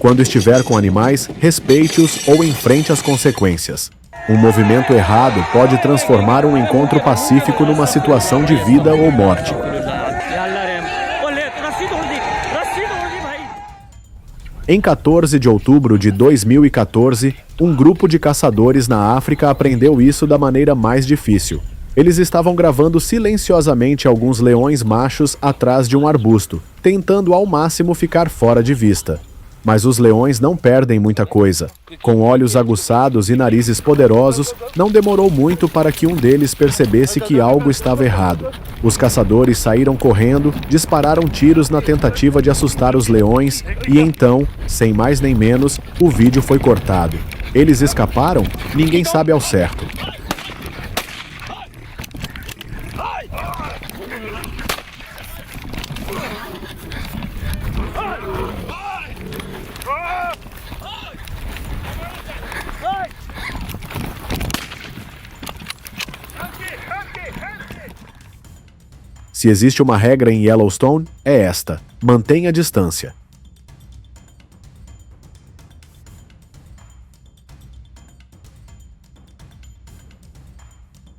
Quando estiver com animais, respeite-os ou enfrente as consequências. Um movimento errado pode transformar um encontro pacífico numa situação de vida ou morte. Em 14 de outubro de 2014, um grupo de caçadores na África aprendeu isso da maneira mais difícil. Eles estavam gravando silenciosamente alguns leões machos atrás de um arbusto, tentando ao máximo ficar fora de vista. Mas os leões não perdem muita coisa. Com olhos aguçados e narizes poderosos, não demorou muito para que um deles percebesse que algo estava errado. Os caçadores saíram correndo, dispararam tiros na tentativa de assustar os leões e então, sem mais nem menos, o vídeo foi cortado. Eles escaparam? Ninguém sabe ao certo. Se existe uma regra em Yellowstone, é esta: mantenha a distância.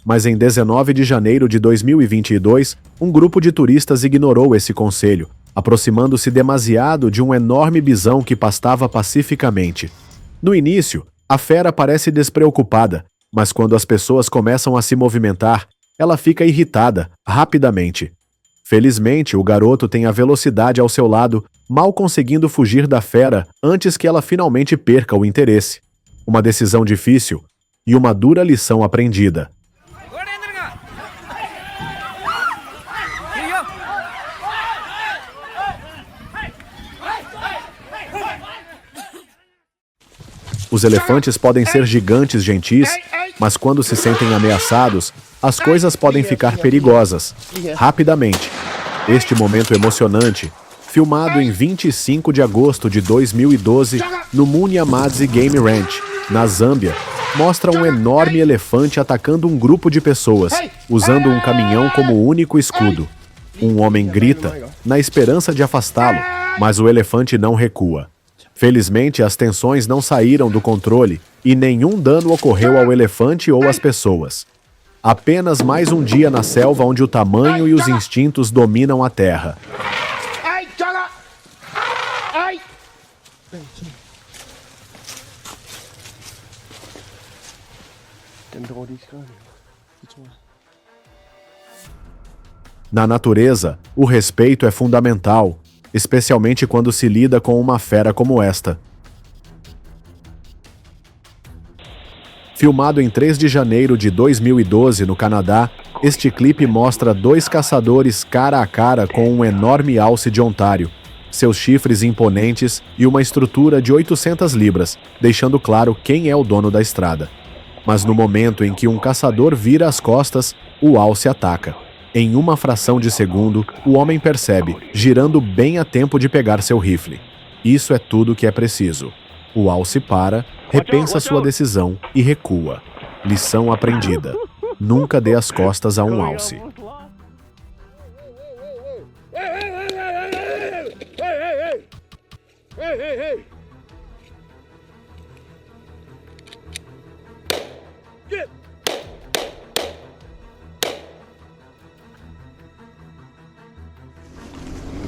Mas em 19 de janeiro de 2022, um grupo de turistas ignorou esse conselho, aproximando-se demasiado de um enorme bisão que pastava pacificamente. No início, a fera parece despreocupada, mas quando as pessoas começam a se movimentar, ela fica irritada, rapidamente. Felizmente, o garoto tem a velocidade ao seu lado, mal conseguindo fugir da fera antes que ela finalmente perca o interesse. Uma decisão difícil e uma dura lição aprendida. Os elefantes podem ser gigantes gentis, mas quando se sentem ameaçados, as coisas podem ficar perigosas, rapidamente. Este momento emocionante, filmado em 25 de agosto de 2012 no Munyamadzi Game Ranch, na Zâmbia, mostra um enorme elefante atacando um grupo de pessoas, usando um caminhão como único escudo. Um homem grita, na esperança de afastá-lo, mas o elefante não recua. Felizmente, as tensões não saíram do controle e nenhum dano ocorreu ao elefante ou às pessoas. Apenas mais um dia na selva onde o tamanho e os instintos dominam a terra. Na natureza, o respeito é fundamental, especialmente quando se lida com uma fera como esta. Filmado em 3 de janeiro de 2012 no Canadá, este clipe mostra dois caçadores cara a cara com um enorme alce de Ontário, seus chifres imponentes e uma estrutura de 800 libras, deixando claro quem é o dono da estrada. Mas no momento em que um caçador vira as costas, o alce ataca. Em uma fração de segundo, o homem percebe, girando bem a tempo de pegar seu rifle. Isso é tudo que é preciso. O alce para, repensa sua decisão e recua. Lição aprendida: nunca dê as costas a um alce.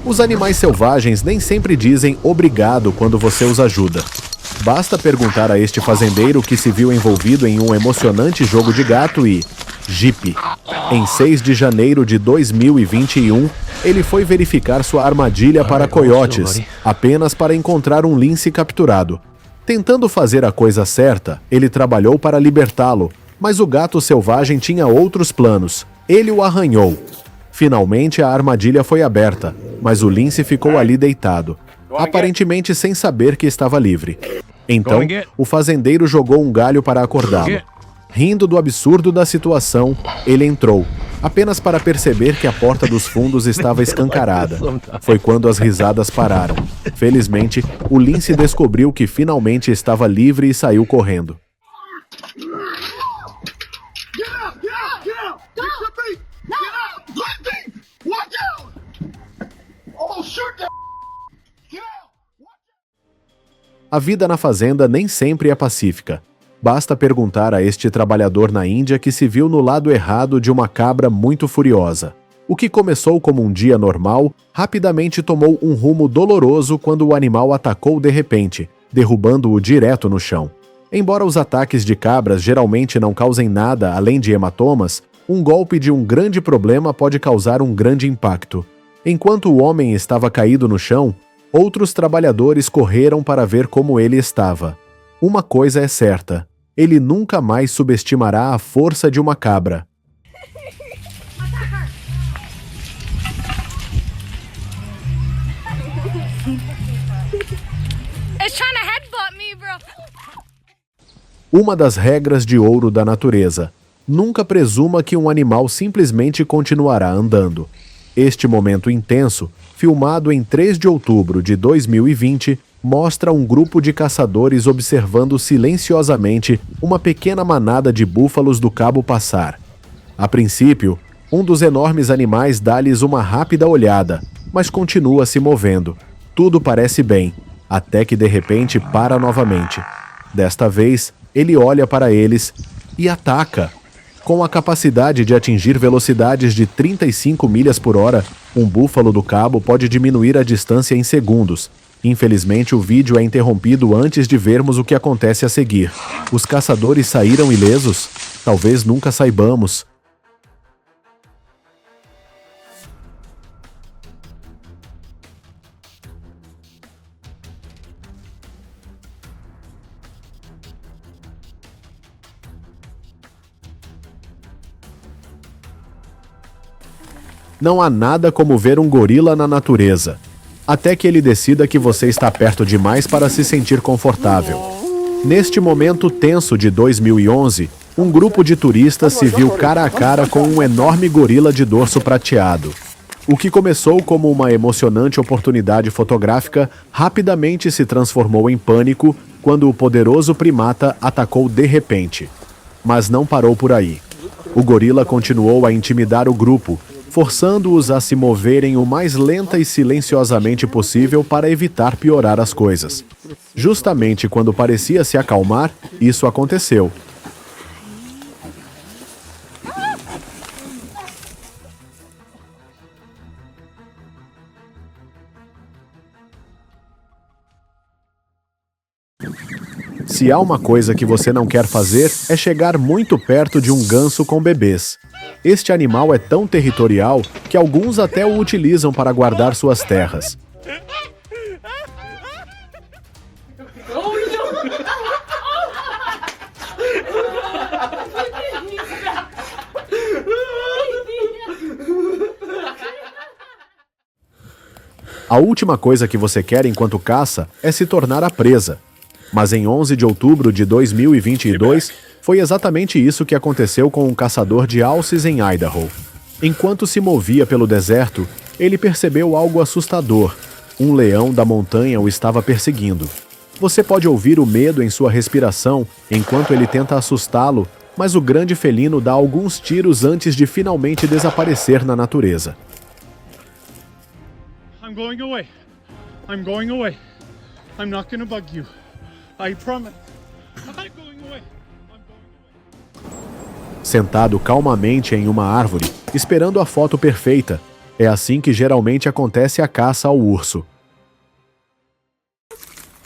Os animais selvagens nem sempre dizem obrigado quando você os ajuda. Basta perguntar a este fazendeiro que se viu envolvido em um emocionante jogo de gato e... jipe. Em 6 de janeiro de 2021, ele foi verificar sua armadilha para coiotes, apenas para encontrar um lince capturado. Tentando fazer a coisa certa, ele trabalhou para libertá-lo, mas o gato selvagem tinha outros planos. Ele o arranhou. Finalmente a armadilha foi aberta, mas o lince ficou ali deitado, aparentemente sem saber que estava livre. Então, o fazendeiro jogou um galho para acordá-lo. Rindo do absurdo da situação, ele entrou, apenas para perceber que a porta dos fundos estava escancarada. Foi quando as risadas pararam. Felizmente, o lince descobriu que finalmente estava livre e saiu correndo. A vida na fazenda nem sempre é pacífica. Basta perguntar a este trabalhador na Índia que se viu no lado errado de uma cabra muito furiosa. O que começou como um dia normal, rapidamente tomou um rumo doloroso quando o animal atacou de repente, derrubando-o direto no chão. Embora os ataques de cabras geralmente não causem nada além de hematomas, um golpe de um grande problema pode causar um grande impacto. Enquanto o homem estava caído no chão, outros trabalhadores correram para ver como ele estava. Uma coisa é certa: ele nunca mais subestimará a força de uma cabra. It's trying to headbutt me, bro. Uma das regras de ouro da natureza: nunca presuma que um animal simplesmente continuará andando. Este momento intenso, filmado em 3 de outubro de 2020, mostra um grupo de caçadores observando silenciosamente uma pequena manada de búfalos do cabo passar. A princípio, um dos enormes animais dá-lhes uma rápida olhada, mas continua se movendo. Tudo parece bem, até que de repente para novamente. Desta vez, ele olha para eles e ataca. Com a capacidade de atingir velocidades de 35 milhas por hora, um búfalo do cabo pode diminuir a distância em segundos. Infelizmente, o vídeo é interrompido antes de vermos o que acontece a seguir. Os caçadores saíram ilesos? Talvez nunca saibamos. Não há nada como ver um gorila na natureza, até que ele decida que você está perto demais para se sentir confortável. Neste momento tenso de 2011, um grupo de turistas se viu cara a cara com um enorme gorila de dorso prateado. O que começou como uma emocionante oportunidade fotográfica rapidamente se transformou em pânico quando o poderoso primata atacou de repente. Mas não parou por aí. O gorila continuou a intimidar o grupo, forçando-os a se moverem o mais lenta e silenciosamente possível para evitar piorar as coisas. Justamente quando parecia se acalmar, isso aconteceu. Se há uma coisa que você não quer fazer, é chegar muito perto de um ganso com bebês. Este animal é tão territorial que alguns até o utilizam para guardar suas terras. A última coisa que você quer enquanto caça é se tornar a presa. Mas em 11 de outubro de 2022, foi exatamente isso que aconteceu com um caçador de alces em Idaho. Enquanto se movia pelo deserto, ele percebeu algo assustador. Um leão da montanha o estava perseguindo. Você pode ouvir o medo em sua respiração enquanto ele tenta assustá-lo, mas o grande felino dá alguns tiros antes de finalmente desaparecer na natureza. I'm going away. I'm going away. I'm not gonna bug you. I promise. I'm going away. Sentado calmamente em uma árvore, esperando a foto perfeita. É assim que geralmente acontece a caça ao urso.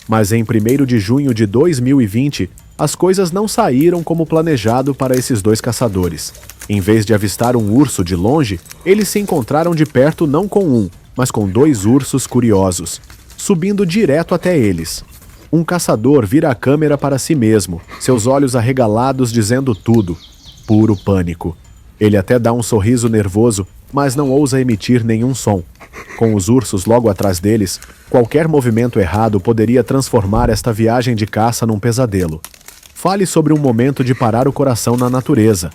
Mas em 1º de junho de 2020, as coisas não saíram como planejado para esses dois caçadores. Em vez de avistar um urso de longe, eles se encontraram de perto não com um, mas com 2 ursos curiosos, subindo direto até eles. Um caçador vira a câmera para si mesmo, seus olhos arregalados dizendo tudo. Puro pânico. Ele até dá um sorriso nervoso, mas não ousa emitir nenhum som. Com os ursos logo atrás deles, qualquer movimento errado poderia transformar esta viagem de caça num pesadelo. Fale sobre um momento de parar o coração na natureza.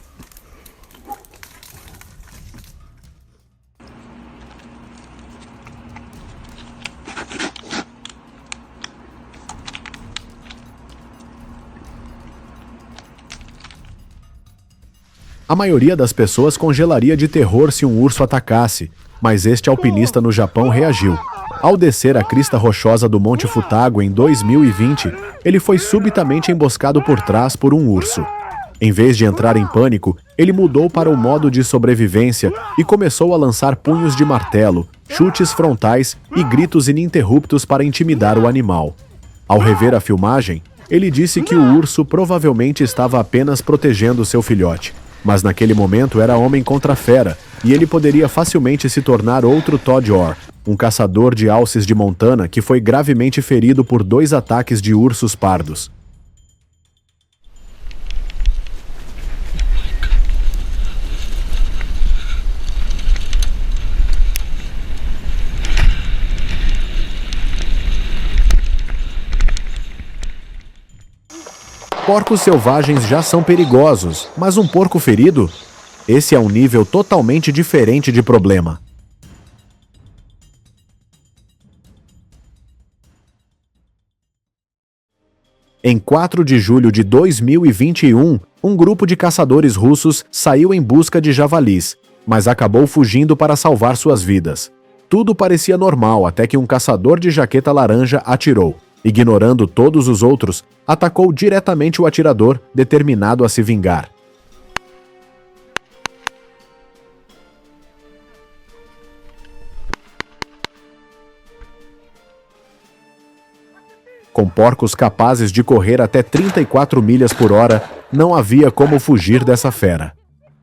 A maioria das pessoas congelaria de terror se um urso atacasse, mas este alpinista no Japão reagiu. Ao descer a crista rochosa do Monte Futago em 2020, ele foi subitamente emboscado por trás por um urso. Em vez de entrar em pânico, ele mudou para o modo de sobrevivência e começou a lançar punhos de martelo, chutes frontais e gritos ininterruptos para intimidar o animal. Ao rever a filmagem, ele disse que o urso provavelmente estava apenas protegendo seu filhote, mas naquele momento era homem contra fera e ele poderia facilmente se tornar outro Todd Orr, um caçador de alces de Montana que foi gravemente ferido por 2 ataques de ursos pardos. Porcos selvagens já são perigosos, mas um porco ferido? Esse é um nível totalmente diferente de problema. Em 4 de julho de 2021, um grupo de caçadores russos saiu em busca de javalis, mas acabou fugindo para salvar suas vidas. Tudo parecia normal até que um caçador de jaqueta laranja atirou. Ignorando todos os outros, atacou diretamente o atirador, determinado a se vingar. Com porcos capazes de correr até 34 milhas por hora, não havia como fugir dessa fera.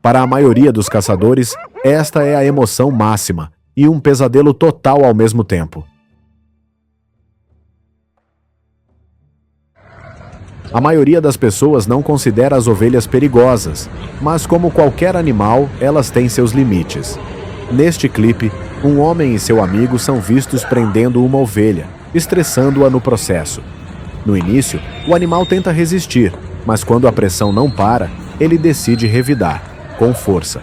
Para a maioria dos caçadores, esta é a emoção máxima e um pesadelo total ao mesmo tempo. A maioria das pessoas não considera as ovelhas perigosas, mas como qualquer animal, elas têm seus limites. Neste clipe, um homem e seu amigo são vistos prendendo uma ovelha, estressando-a no processo. No início, o animal tenta resistir, mas quando a pressão não para, ele decide revidar, com força.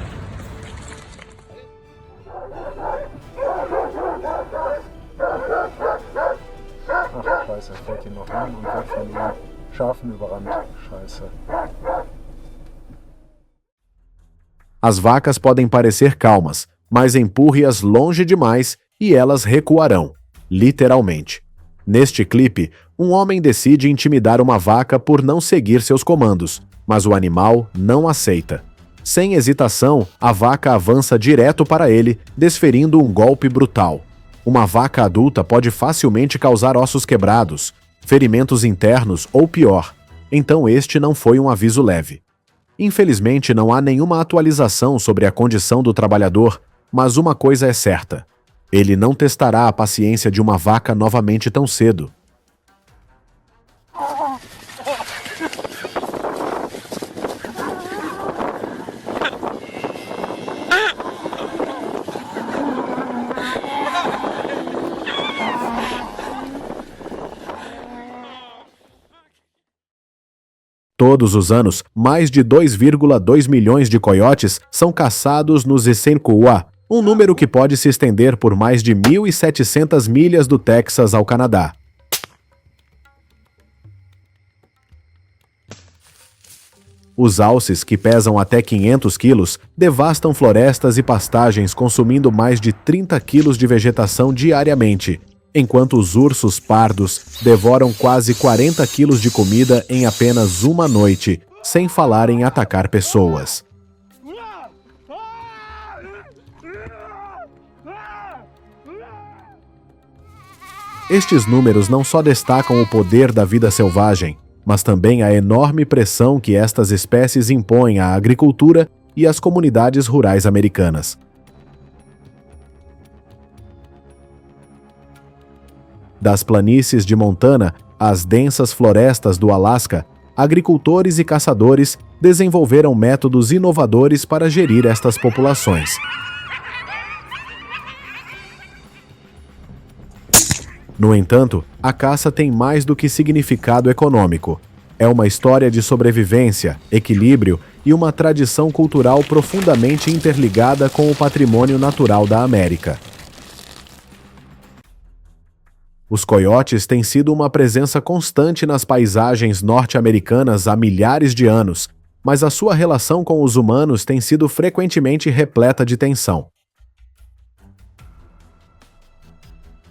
As vacas podem parecer calmas, mas empurre-as longe demais e elas recuarão, literalmente. Neste clipe, um homem decide intimidar uma vaca por não seguir seus comandos, mas o animal não aceita. Sem hesitação, a vaca avança direto para ele, desferindo um golpe brutal. Uma vaca adulta pode facilmente causar ossos quebrados, ferimentos internos ou pior. Então este não foi um aviso leve. Infelizmente não há nenhuma atualização sobre a condição do trabalhador, mas uma coisa é certa: ele não testará a paciência de uma vaca novamente tão cedo. Todos os anos, mais de 2,2 milhões de coiotes são caçados nos Essenkua, um número que pode se estender por mais de 1.700 milhas do Texas ao Canadá. Os alces, que pesam até 500 quilos, devastam florestas e pastagens, consumindo mais de 30 quilos de vegetação diariamente, enquanto os ursos pardos devoram quase 40 quilos de comida em apenas uma noite, sem falar em atacar pessoas. Estes números não só destacam o poder da vida selvagem, mas também a enorme pressão que estas espécies impõem à agricultura e às comunidades rurais americanas. Das planícies de Montana às densas florestas do Alasca, agricultores e caçadores desenvolveram métodos inovadores para gerir estas populações. No entanto, a caça tem mais do que significado econômico. É uma história de sobrevivência, equilíbrio e uma tradição cultural profundamente interligada com o patrimônio natural da América. Os coiotes têm sido uma presença constante nas paisagens norte-americanas há milhares de anos, mas a sua relação com os humanos tem sido frequentemente repleta de tensão.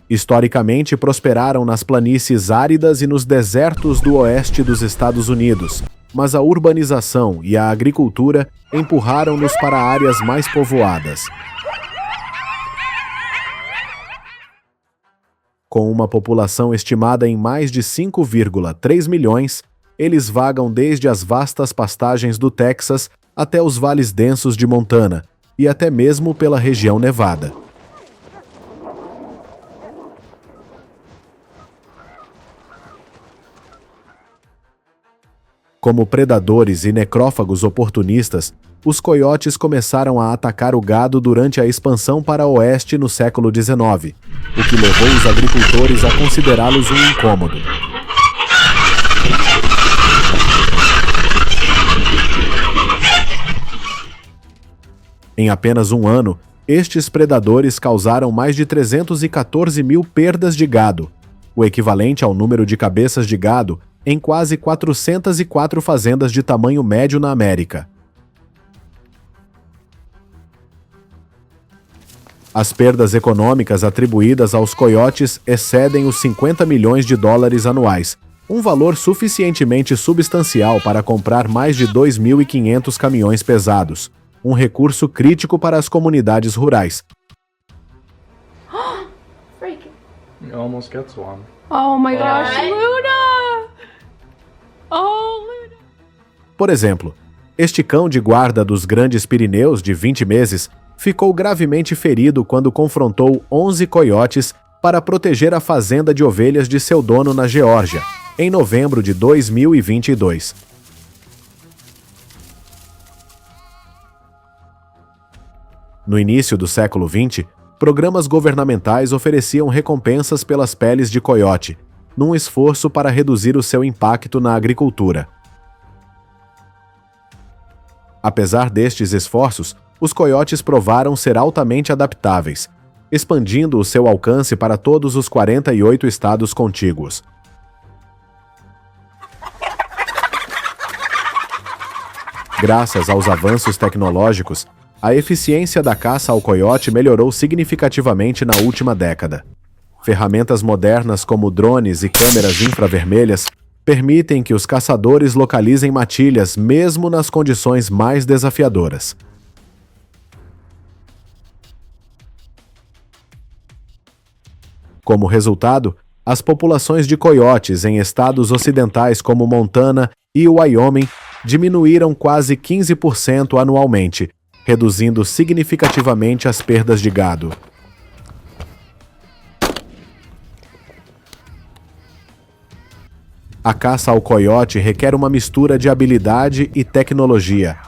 Historicamente, prosperaram nas planícies áridas e nos desertos do oeste dos Estados Unidos, mas a urbanização e a agricultura empurraram-nos para áreas mais povoadas. Com uma população estimada em mais de 5,3 milhões, eles vagam desde as vastas pastagens do Texas até os vales densos de Montana e até mesmo pela região Nevada. Como predadores e necrófagos oportunistas, os coiotes começaram a atacar o gado durante a expansão para o oeste no século XIX, o que levou os agricultores a considerá-los um incômodo. Em apenas um ano, estes predadores causaram mais de 314 mil perdas de gado, o equivalente ao número de cabeças de gado em quase 404 fazendas de tamanho médio na América. As perdas econômicas atribuídas aos coiotes excedem os 50 milhões de dólares anuais, um valor suficientemente substancial para comprar mais de 2.500 caminhões pesados, um recurso crítico para as comunidades rurais. You almost gets one. Oh my gosh, Luna! Oh, Luna! Por exemplo, este cão de guarda dos Grandes Pirineus, de 20 meses, ficou gravemente ferido quando confrontou 11 coiotes para proteger a fazenda de ovelhas de seu dono na Geórgia, em novembro de 2022. No início do século XX, programas governamentais ofereciam recompensas pelas peles de coiote, num esforço para reduzir o seu impacto na agricultura. Apesar destes esforços, os coiotes provaram ser altamente adaptáveis, expandindo o seu alcance para todos os 48 estados contíguos. Graças aos avanços tecnológicos, a eficiência da caça ao coiote melhorou significativamente na última década. Ferramentas modernas como drones e câmeras infravermelhas permitem que os caçadores localizem matilhas mesmo nas condições mais desafiadoras. Como resultado, as populações de coiotes em estados ocidentais como Montana e Wyoming diminuíram quase 15% anualmente, reduzindo significativamente as perdas de gado. A caça ao coiote requer uma mistura de habilidade e tecnologia.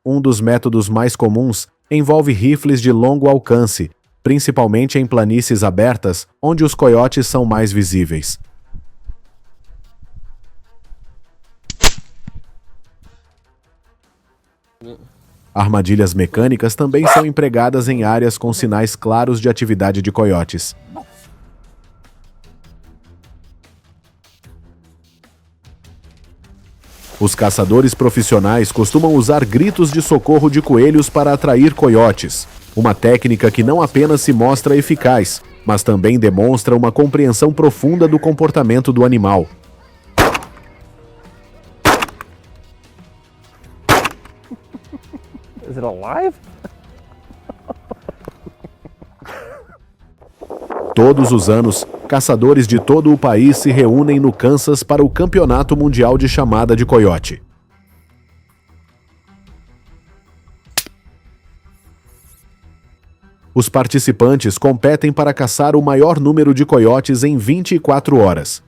Um dos métodos mais comuns envolve rifles de longo alcance, principalmente em planícies abertas, onde os coiotes são mais visíveis. Armadilhas mecânicas também são empregadas em áreas com sinais claros de atividade de coiotes. Os caçadores profissionais costumam usar gritos de socorro de coelhos para atrair coiotes, uma técnica que não apenas se mostra eficaz, mas também demonstra uma compreensão profunda do comportamento do animal. Is it alive? Todos os anos, caçadores de todo o país se reúnem no Kansas para o Campeonato Mundial de Chamada de Coiote. Os participantes competem para caçar o maior número de coiotes em 24 horas.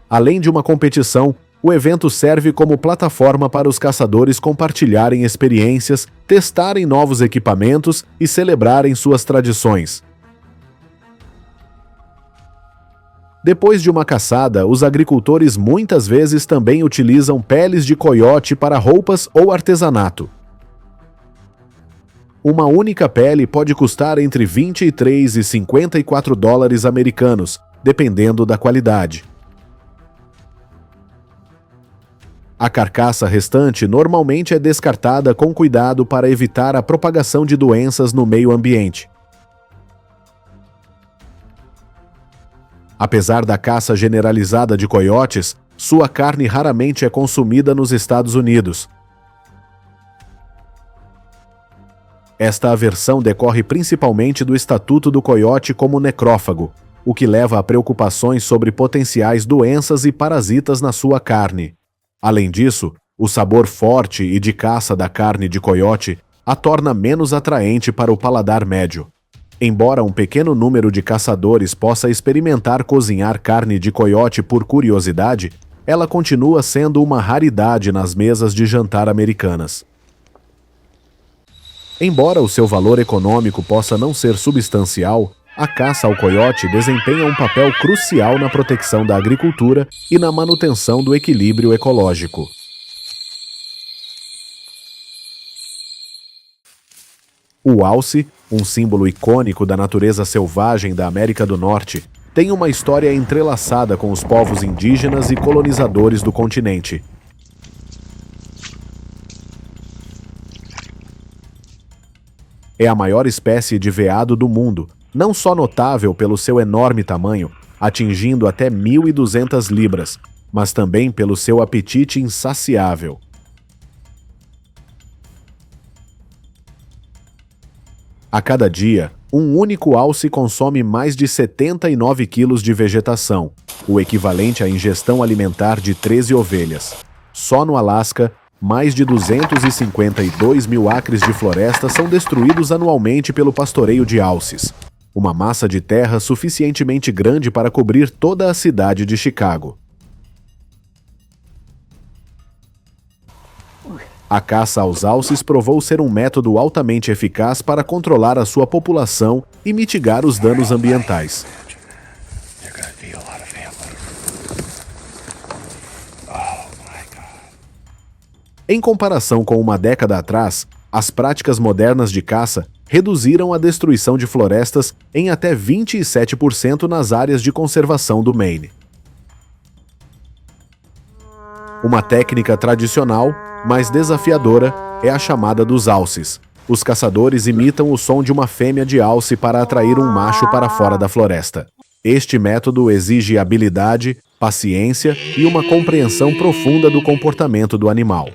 Além de uma competição, o evento serve como plataforma para os caçadores compartilharem experiências, testarem novos equipamentos e celebrarem suas tradições. Depois de uma caçada, os agricultores muitas vezes também utilizam peles de coiote para roupas ou artesanato. Uma única pele pode custar entre 23 e 54 dólares americanos, dependendo da qualidade. A carcaça restante normalmente é descartada com cuidado para evitar a propagação de doenças no meio ambiente. Apesar da caça generalizada de coiotes, sua carne raramente é consumida nos Estados Unidos. Esta aversão decorre principalmente do estatuto do coiote como necrófago, o que leva a preocupações sobre potenciais doenças e parasitas na sua carne. Além disso, o sabor forte e de caça da carne de coiote a torna menos atraente para o paladar médio. Embora um pequeno número de caçadores possa experimentar cozinhar carne de coiote por curiosidade, ela continua sendo uma raridade nas mesas de jantar americanas. Embora o seu valor econômico possa não ser substancial, a caça ao coiote desempenha um papel crucial na proteção da agricultura e na manutenção do equilíbrio ecológico. O alce, um símbolo icônico da natureza selvagem da América do Norte, tem uma história entrelaçada com os povos indígenas e colonizadores do continente. É a maior espécie de veado do mundo, não só notável pelo seu enorme tamanho, atingindo até 1.200 libras, mas também pelo seu apetite insaciável. A cada dia, um único alce consome mais de 79 quilos de vegetação, o equivalente à ingestão alimentar de 13 ovelhas. Só no Alasca, mais de 252 mil acres de floresta são destruídos anualmente pelo pastoreio de alces, uma massa de terra suficientemente grande para cobrir toda a cidade de Chicago. A caça aos alces provou ser um método altamente eficaz para controlar a sua população e mitigar os danos ambientais. Em comparação com uma década atrás, as práticas modernas de caça reduziram a destruição de florestas em até 27% nas áreas de conservação do Maine. Uma técnica tradicional, mais desafiadora, é a chamada dos alces. Os caçadores imitam o som de uma fêmea de alce para atrair um macho para fora da floresta. Este método exige habilidade, paciência e uma compreensão profunda do comportamento do animal.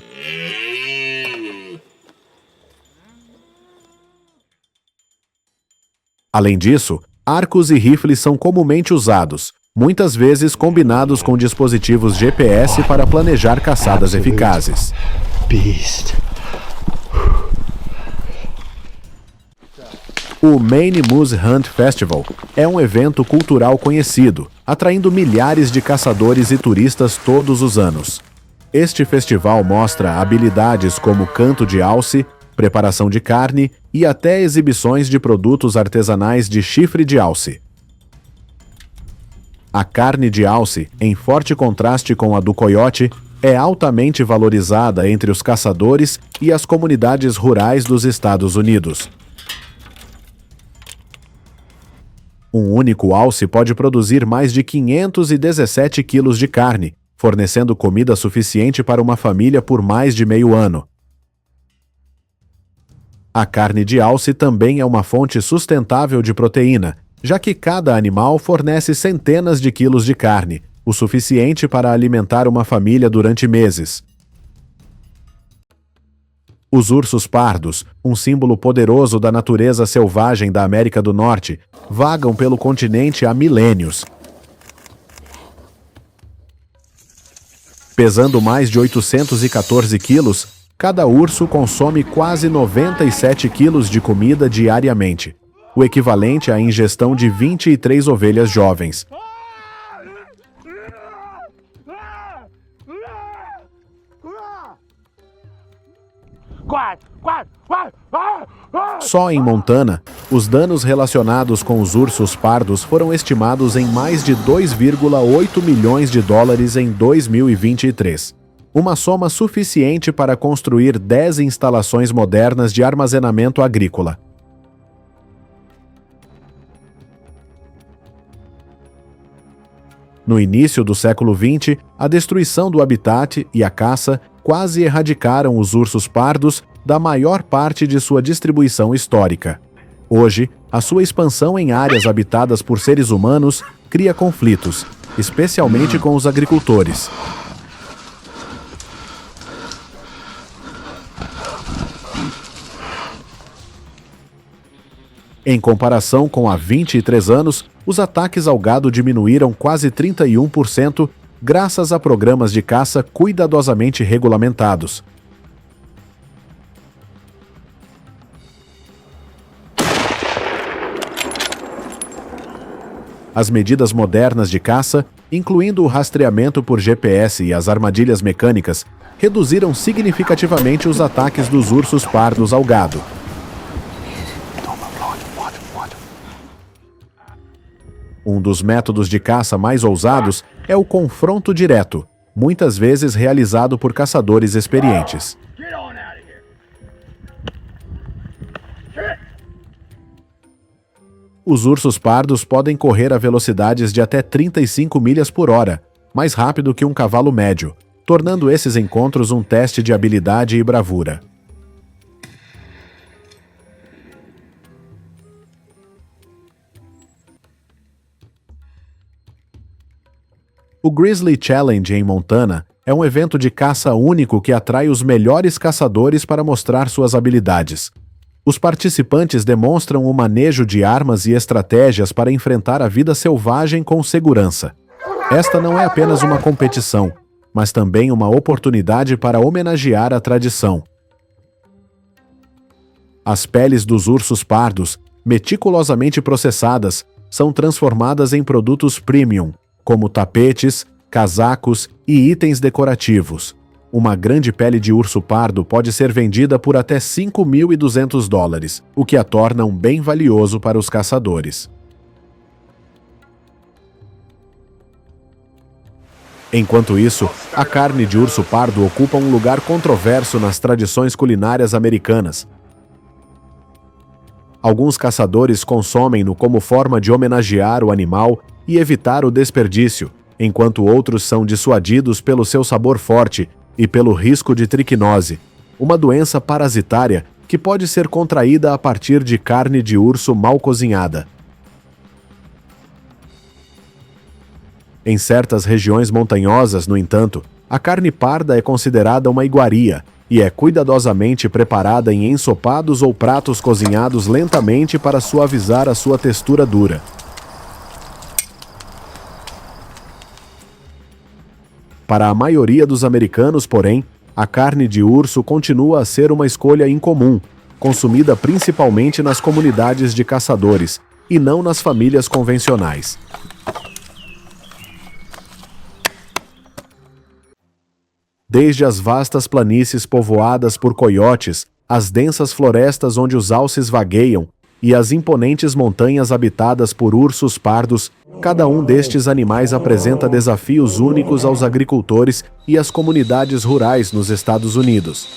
Além disso, arcos e rifles são comumente usados, muitas vezes combinados com dispositivos GPS para planejar caçadas eficazes. O Maine Moose Hunt Festival é um evento cultural conhecido, atraindo milhares de caçadores e turistas todos os anos. Este festival mostra habilidades como canto de alce, preparação de carne e até exibições de produtos artesanais de chifre de alce. A carne de alce, em forte contraste com a do coiote, é altamente valorizada entre os caçadores e as comunidades rurais dos Estados Unidos. Um único alce pode produzir mais de 517 quilos de carne, fornecendo comida suficiente para uma família por mais de meio ano. A carne de alce também é uma fonte sustentável de proteína, já que cada animal fornece centenas de quilos de carne, o suficiente para alimentar uma família durante meses. Os ursos pardos, um símbolo poderoso da natureza selvagem da América do Norte, vagam pelo continente há milênios. Pesando mais de 814 quilos, cada urso consome quase 97 quilos de comida diariamente, o equivalente à ingestão de 23 ovelhas jovens. Só em Montana, os danos relacionados com os ursos pardos foram estimados em mais de 2,8 milhões de dólares em 2023. Uma soma suficiente para construir 10 instalações modernas de armazenamento agrícola. No início do século XX, a destruição do habitat e a caça quase erradicaram os ursos pardos da maior parte de sua distribuição histórica. Hoje, a sua expansão em áreas habitadas por seres humanos cria conflitos, especialmente com os agricultores. Em comparação com há 23 anos, os ataques ao gado diminuíram quase 31%, graças a programas de caça cuidadosamente regulamentados. As medidas modernas de caça, incluindo o rastreamento por GPS e as armadilhas mecânicas, reduziram significativamente os ataques dos ursos pardos ao gado. Um dos métodos de caça mais ousados é o confronto direto, muitas vezes realizado por caçadores experientes. Os ursos pardos podem correr a velocidades de até 35 milhas por hora, mais rápido que um cavalo médio, tornando esses encontros um teste de habilidade e bravura. O Grizzly Challenge em Montana é um evento de caça único que atrai os melhores caçadores para mostrar suas habilidades. Os participantes demonstram o manejo de armas e estratégias para enfrentar a vida selvagem com segurança. Esta não é apenas uma competição, mas também uma oportunidade para homenagear a tradição. As peles dos ursos pardos, meticulosamente processadas, são transformadas em produtos premium, como tapetes, casacos e itens decorativos. Uma grande pele de urso pardo pode ser vendida por até $5.200, o que a torna um bem valioso para os caçadores. Enquanto isso, a carne de urso pardo ocupa um lugar controverso nas tradições culinárias americanas. Alguns caçadores consomem-no como forma de homenagear o animal e evitar o desperdício, enquanto outros são dissuadidos pelo seu sabor forte e pelo risco de triquinose, uma doença parasitária que pode ser contraída a partir de carne de urso mal cozinhada. Em certas regiões montanhosas, no entanto, a carne parda é considerada uma iguaria e é cuidadosamente preparada em ensopados ou pratos cozinhados lentamente para suavizar a sua textura dura. Para a maioria dos americanos, porém, a carne de urso continua a ser uma escolha incomum, consumida principalmente nas comunidades de caçadores, e não nas famílias convencionais. Desde as vastas planícies povoadas por coiotes, as densas florestas onde os alces vagueiam e as imponentes montanhas habitadas por ursos pardos, cada um destes animais apresenta desafios únicos aos agricultores e às comunidades rurais nos Estados Unidos.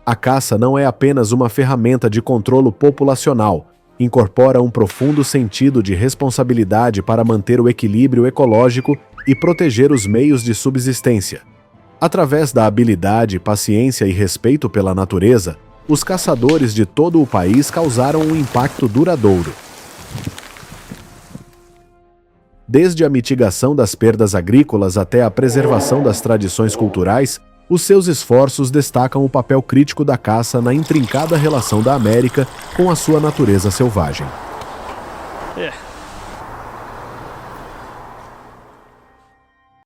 A caça não é apenas uma ferramenta de controle populacional, incorpora um profundo sentido de responsabilidade para manter o equilíbrio ecológico e proteger os meios de subsistência. Através da habilidade, paciência e respeito pela natureza, os caçadores de todo o país causaram um impacto duradouro. Desde a mitigação das perdas agrícolas até a preservação das tradições culturais, os seus esforços destacam o papel crítico da caça na intrincada relação da América com a sua natureza selvagem. Yeah.